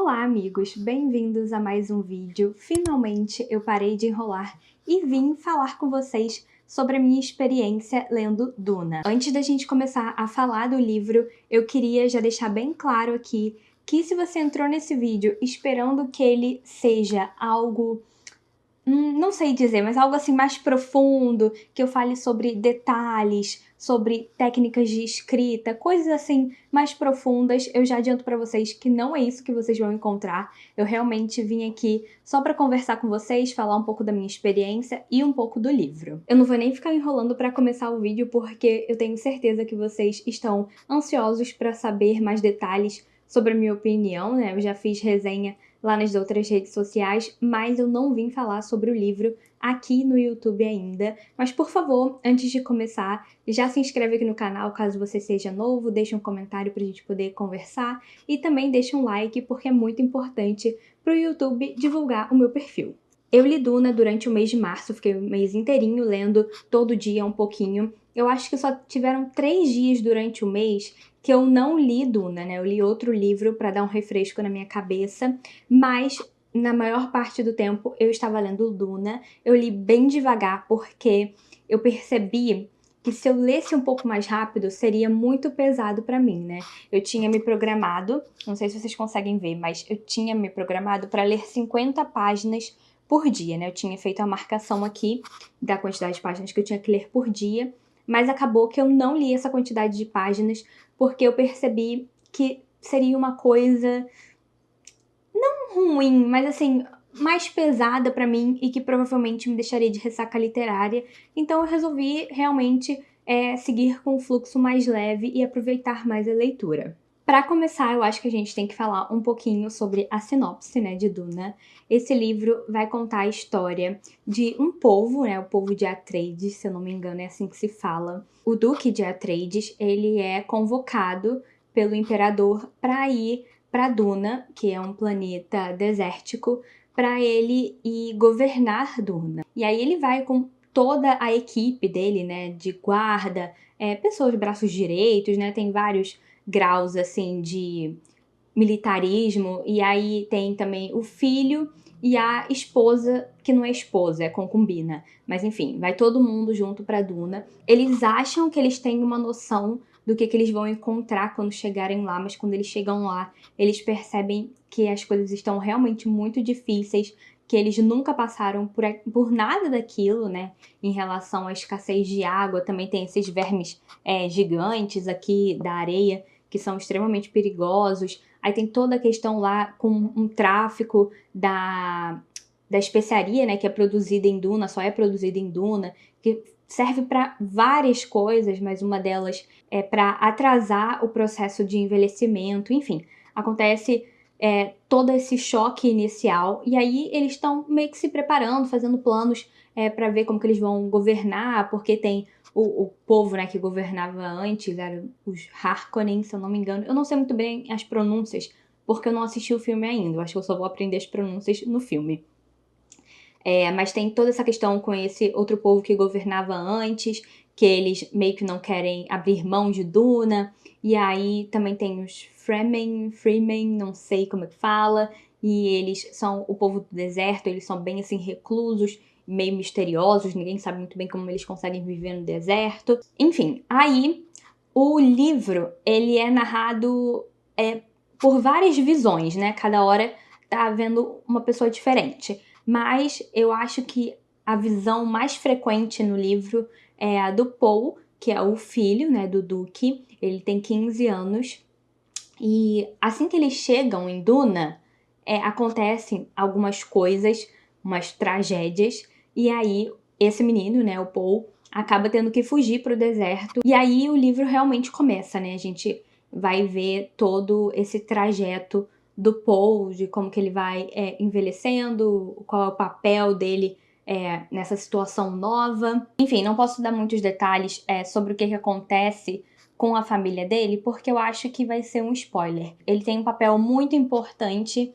Olá, amigos! Bem-vindos a mais um vídeo. Finalmente eu parei de enrolar e vim falar com vocês sobre a minha experiência lendo Duna. Antes da gente começar a falar do livro, eu queria já deixar bem claro aqui que se você entrou nesse vídeo esperando que ele seja algo não sei dizer, mas algo assim mais profundo, que eu fale sobre detalhes, sobre técnicas de escrita, coisas assim mais profundas, eu já adianto pra vocês que não é isso que vocês vão encontrar. Eu realmente vim aqui só pra conversar com vocês, falar um pouco da minha experiência e um pouco do livro. Eu não vou nem ficar enrolando pra começar o vídeo, porque eu tenho certeza que vocês estão ansiosos pra saber mais detalhes sobre a minha opinião, né? Eu já fiz resenha lá nas outras redes sociais, mas eu não vim falar sobre o livro aqui no YouTube ainda. Mas, por favor, antes de começar, já se inscreve aqui no canal caso você seja novo, deixa um comentário pra gente poder conversar e também deixa um like porque é muito importante pro YouTube divulgar o meu perfil. Eu li Duna durante o mês de março, fiquei o mês inteirinho lendo, todo dia um pouquinho. Eu acho que só tiveram 3 dias durante o mês que eu não li Duna, né? Eu li outro livro para dar um refresco na minha cabeça, mas na maior parte do tempo eu estava lendo Duna. Eu li bem devagar porque eu percebi que se eu lesse um pouco mais rápido seria muito pesado para mim, né? Eu tinha me programado, não sei se vocês conseguem ver, mas eu tinha me programado para ler 50 páginas por dia, né? Eu tinha feito a marcação aqui da quantidade de páginas que eu tinha que ler por dia, mas acabou que eu não li essa quantidade de páginas porque eu percebi que seria uma coisa não ruim, mas assim, mais pesada pra mim e que provavelmente me deixaria de ressaca literária. Então eu resolvi realmente seguir com um fluxo mais leve e aproveitar mais a leitura. Para começar, eu acho que a gente tem que falar um pouquinho sobre a sinopse, né, de Duna. Esse livro vai contar a história de um povo, né, o povo de Atreides, se eu não me engano é assim que se fala. O Duque de Atreides, ele é convocado pelo imperador para ir para Duna, que é um planeta desértico, para ele ir governar Duna. E aí ele vai com toda a equipe dele, né, de guarda, pessoas de braços direitos, né, tem vários graus, assim, de militarismo, e aí tem também o filho e a esposa, que não é esposa, é concubina. Mas enfim, vai todo mundo junto pra Duna. Eles acham que eles têm uma noção do que eles vão encontrar quando chegarem lá, mas quando eles chegam lá, eles percebem que as coisas estão realmente muito difíceis, que eles nunca passaram por nada daquilo, né? Em relação à escassez de água, também tem esses vermes gigantes aqui da areia, que são extremamente perigosos. Aí tem toda a questão lá com um tráfico da especiaria, né, que é produzida em Duna, só é produzida em Duna, que serve para várias coisas, mas uma delas é para atrasar o processo de envelhecimento, enfim. Acontece todo esse choque inicial, e aí eles estão meio que se preparando, fazendo planos para ver como que eles vão governar, porque tem o povo, né, que governava antes, eram os Harkonnen, se eu não me engano. Eu não sei muito bem as pronúncias, porque eu não assisti o filme ainda. Eu acho que eu só vou aprender as pronúncias no filme. Mas tem toda essa questão com esse outro povo que governava antes, que eles meio que não querem abrir mão de Duna. E aí também tem os Fremen, não sei como é que fala. E eles são o povo do deserto, eles são bem assim reclusos, meio misteriosos, ninguém sabe muito bem como eles conseguem viver no deserto. Enfim, aí o livro, ele é narrado por várias visões, né? Cada hora tá vendo uma pessoa diferente. Mas eu acho que a visão mais frequente no livro é a do Paul, que é o filho, né, do Duque. Ele tem 15 anos. E assim que eles chegam em Duna, acontecem algumas coisas, umas tragédias. E aí, esse menino, né, o Paul, acaba tendo que fugir pro deserto. E aí o livro realmente começa, né? A gente vai ver todo esse trajeto do Paul, de como que ele vai envelhecendo, qual é o papel dele nessa situação nova. Enfim, não posso dar muitos detalhes sobre o que acontece com a família dele, porque eu acho que vai ser um spoiler. Ele tem um papel muito importante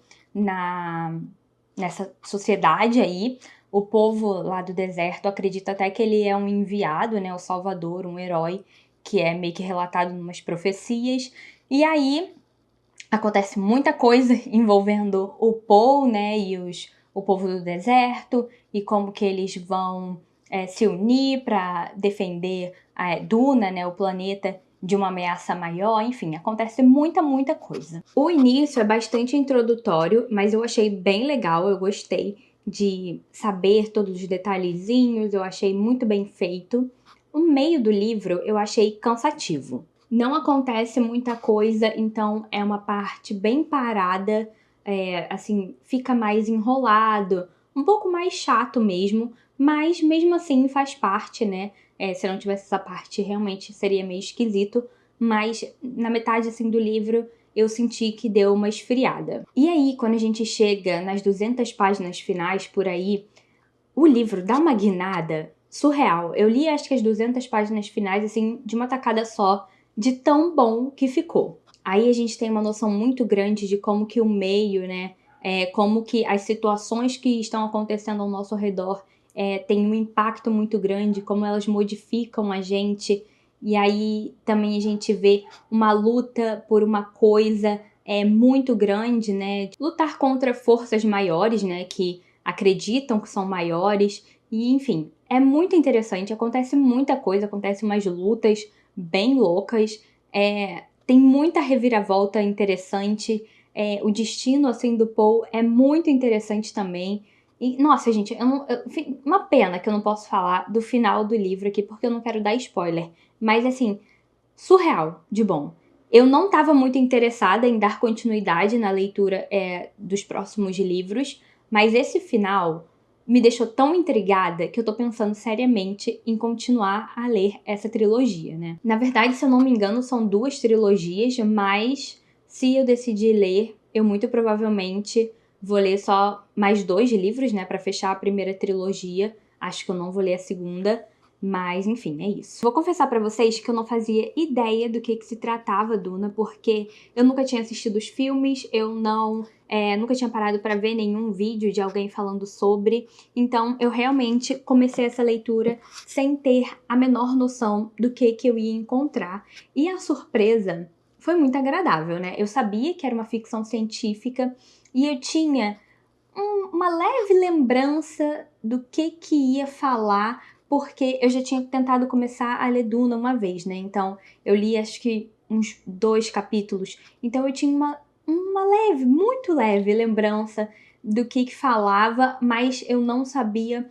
nessa sociedade aí. O povo lá do deserto acredita até que ele é um enviado, né, o salvador, um herói, que é meio que relatado em umas profecias. E aí Acontece muita coisa envolvendo o Paul, né, e o povo do deserto, e como que eles vão se unir para defender a Duna, né, o planeta, de uma ameaça maior. Enfim, acontece muita coisa. O início é bastante introdutório, mas eu achei bem legal, eu gostei de saber todos os detalhezinhos, eu achei muito bem feito. O meio do livro eu achei cansativo. Não acontece muita coisa, então é uma parte bem parada, assim, fica mais enrolado, um pouco mais chato mesmo, mas mesmo assim faz parte, né? Se não tivesse essa parte, realmente seria meio esquisito, mas na metade, assim, do livro eu senti que deu uma esfriada. E aí, quando a gente chega nas 200 páginas finais, por aí, o livro dá uma guinada surreal. Eu li acho que as 200 páginas finais, assim, de uma tacada só, de tão bom que ficou. Aí a gente tem uma noção muito grande de como que o meio, né, como que as situações que estão acontecendo ao nosso redor têm um impacto muito grande, como elas modificam a gente. E aí também a gente vê uma luta por uma coisa muito grande, né? Lutar contra forças maiores, né, que acreditam que são maiores. E, enfim, é muito interessante, acontece muita coisa, acontecem umas lutas bem loucas, tem muita reviravolta interessante, o destino, assim, do Paul é muito interessante também. E, nossa, gente, enfim, uma pena que eu não posso falar do final do livro aqui, porque eu não quero dar spoiler. Mas, assim, surreal de bom. Eu não estava muito interessada em dar continuidade na leitura dos próximos livros, mas esse final me deixou tão intrigada que eu tô pensando seriamente em continuar a ler essa trilogia, né? Na verdade, se eu não me engano, são 2 trilogias, mas se eu decidir ler, eu muito provavelmente vou ler só mais 2 livros, né, pra fechar a primeira trilogia. Acho que eu não vou ler a segunda. Mas, enfim, é isso. Vou confessar pra vocês que eu não fazia ideia do que se tratava Duna, porque eu nunca tinha assistido os filmes, eu nunca tinha parado pra ver nenhum vídeo de alguém falando sobre. Então, eu realmente comecei essa leitura sem ter a menor noção do que eu ia encontrar. E a surpresa foi muito agradável, né? Eu sabia que era uma ficção científica e eu tinha uma leve lembrança do que ia falar, porque eu já tinha tentado começar a ler Duna uma vez, né? Então, eu li acho que uns 2 capítulos. Então, eu tinha uma leve, muito leve lembrança do que falava, mas eu não sabia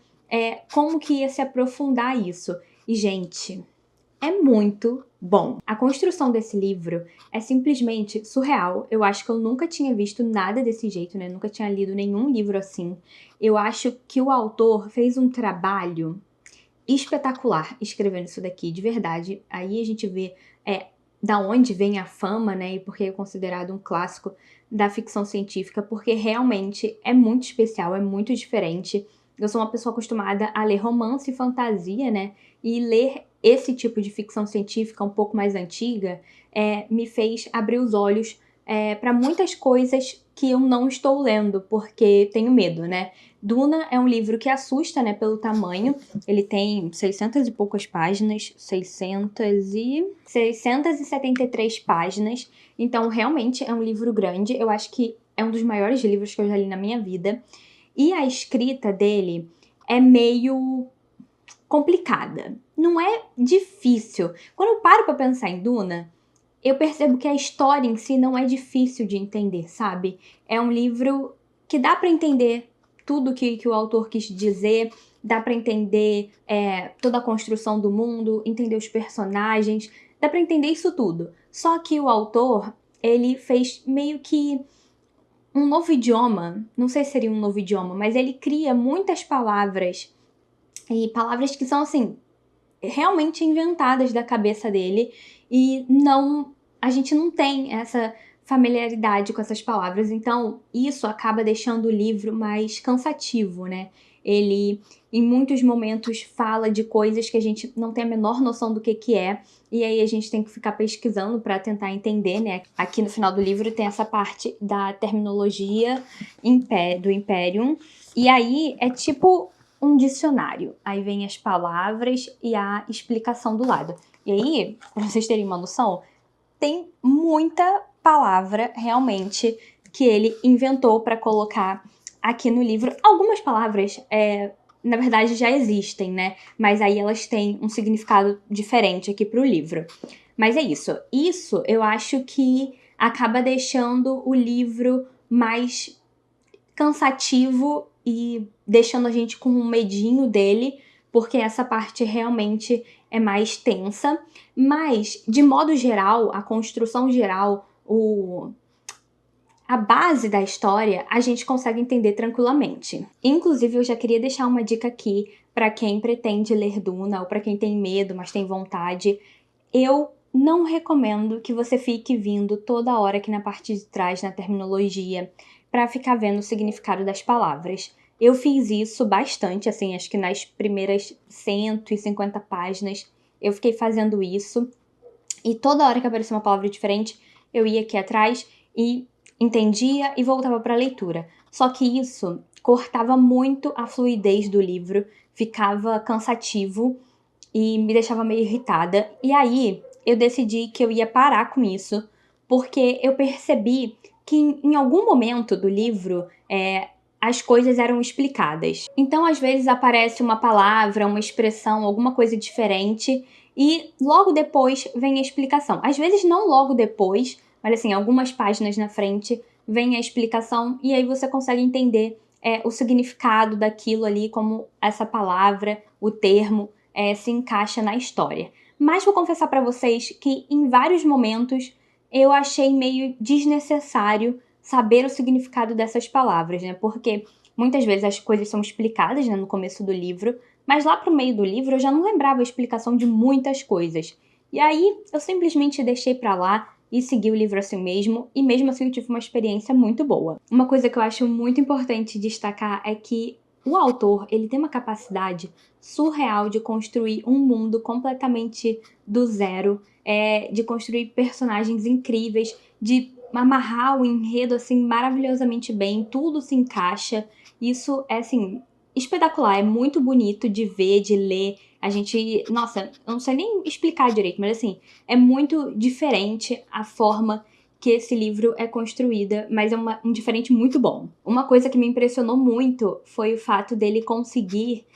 como que ia se aprofundar isso. E, gente, é muito bom. A construção desse livro é simplesmente surreal. Eu acho que eu nunca tinha visto nada desse jeito, né? Nunca tinha lido nenhum livro assim. Eu acho que o autor fez um trabalho espetacular escrevendo isso daqui, de verdade. Aí a gente vê da onde vem a fama, né? E porque é considerado um clássico da ficção científica, porque realmente é muito especial, é muito diferente. Eu sou uma pessoa acostumada a ler romance e fantasia, né? E ler esse tipo de ficção científica um pouco mais antiga me fez abrir os olhos para muitas coisas que eu não estou lendo, porque tenho medo, né? Duna é um livro que assusta, né, pelo tamanho. Ele tem 600 e poucas páginas, 673 páginas. Então, realmente é um livro grande. Eu acho que é um dos maiores livros que eu já li na minha vida. E a escrita dele é meio complicada. Não é difícil. Quando eu paro pra pensar em Duna, eu percebo que a história em si não é difícil de entender, sabe? É um livro que dá pra entender tudo que o autor quis dizer, dá pra entender toda a construção do mundo, entender os personagens, dá pra entender isso tudo. Só que o autor, ele fez meio que um novo idioma, não sei se seria um novo idioma, mas ele cria muitas palavras, e palavras que são, assim, realmente inventadas da cabeça dele, e a gente não tem essa familiaridade com essas palavras, então isso acaba deixando o livro mais cansativo, né? Ele, em muitos momentos, fala de coisas que a gente não tem a menor noção do que é, e aí a gente tem que ficar pesquisando para tentar entender, né? Aqui no final do livro tem essa parte da terminologia do Imperium, e aí é tipo um dicionário. Aí vem as palavras e a explicação do lado. E aí, pra vocês terem uma noção, tem muita palavra realmente que ele inventou para colocar aqui no livro. Algumas palavras, na verdade, já existem, né? Mas aí elas têm um significado diferente aqui pro livro. Mas é isso. Isso eu acho que acaba deixando o livro mais cansativo e deixando a gente com um medinho dele, porque essa parte realmente é mais tensa. Mas, de modo geral, a construção geral, a base da história, a gente consegue entender tranquilamente. Inclusive, eu já queria deixar uma dica aqui para quem pretende ler Duna ou para quem tem medo, mas tem vontade. Eu não recomendo que você fique vindo toda hora aqui na parte de trás, na terminologia, para ficar vendo o significado das palavras. Eu fiz isso bastante, assim, acho que nas primeiras 150 páginas eu fiquei fazendo isso. E toda hora que aparecia uma palavra diferente, eu ia aqui atrás e entendia e voltava para a leitura. Só que isso cortava muito a fluidez do livro, ficava cansativo e me deixava meio irritada. E aí eu decidi que eu ia parar com isso, porque eu percebi que em algum momento do livro as coisas eram explicadas. Então, às vezes aparece uma palavra, uma expressão, alguma coisa diferente e logo depois vem a explicação. Às vezes não logo depois, mas assim, algumas páginas na frente vem a explicação e aí você consegue entender o significado daquilo ali, como essa palavra, o termo, se encaixa na história. Mas vou confessar para vocês que em vários momentos eu achei meio desnecessário saber o significado dessas palavras, né? Porque muitas vezes as coisas são explicadas, né, no começo do livro, mas lá pro meio do livro eu já não lembrava a explicação de muitas coisas. E aí eu simplesmente deixei pra lá e segui o livro assim mesmo, e mesmo assim eu tive uma experiência muito boa. Uma coisa que eu acho muito importante destacar é que o autor, ele tem uma capacidade surreal de construir um mundo completamente do zero, de construir personagens incríveis, de amarrar o enredo assim maravilhosamente bem, tudo se encaixa. Isso é assim espetacular, é muito bonito de ver, de ler. A gente, nossa, eu não sei nem explicar direito, mas assim, é muito diferente a forma que esse livro é construída, mas é um diferente muito bom. Uma coisa que me impressionou muito foi o fato dele conseguir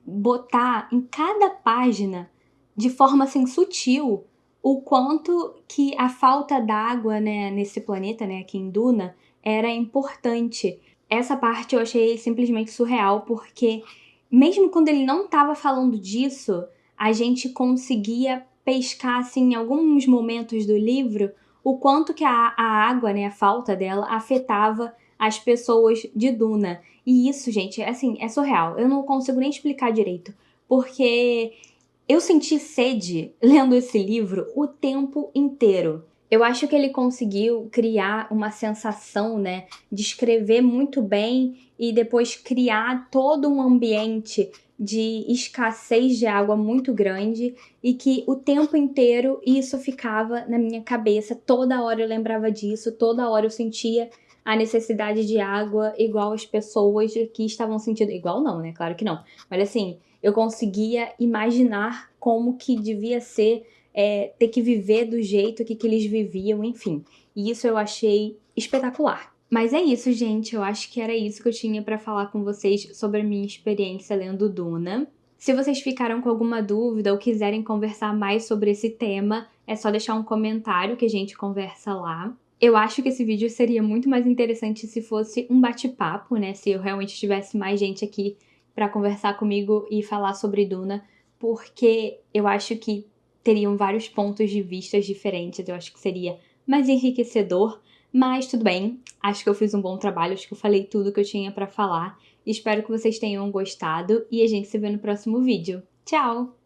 botar em cada página, de forma assim sutil, o quanto que a falta d'água, né, nesse planeta, né, aqui em Duna, era importante. Essa parte eu achei simplesmente surreal, porque mesmo quando ele não estava falando disso, a gente conseguia pescar, assim, em alguns momentos do livro, o quanto que a água, né, a falta dela, afetava as pessoas de Duna. E isso, gente, assim, é surreal. Eu não consigo nem explicar direito, porque eu senti sede lendo esse livro o tempo inteiro. Eu acho que ele conseguiu criar uma sensação, né, de escrever muito bem e depois criar todo um ambiente de escassez de água muito grande e que o tempo inteiro isso ficava na minha cabeça. Toda hora eu lembrava disso, toda hora eu sentia a necessidade de água igual as pessoas que estavam sentindo. Igual não, né? Claro que não. Mas assim, eu conseguia imaginar como que devia ser ter que viver do jeito que eles viviam, enfim. E isso eu achei espetacular. Mas é isso, gente. Eu acho que era isso que eu tinha pra falar com vocês sobre a minha experiência lendo Duna. Se vocês ficaram com alguma dúvida ou quiserem conversar mais sobre esse tema, é só deixar um comentário que a gente conversa lá. Eu acho que esse vídeo seria muito mais interessante se fosse um bate-papo, né? Se eu realmente tivesse mais gente aqui pra conversar comigo e falar sobre Duna, porque eu acho que teriam vários pontos de vista diferentes, eu acho que seria mais enriquecedor, mas tudo bem, acho que eu fiz um bom trabalho, acho que eu falei tudo que eu tinha pra falar, espero que vocês tenham gostado e a gente se vê no próximo vídeo. Tchau!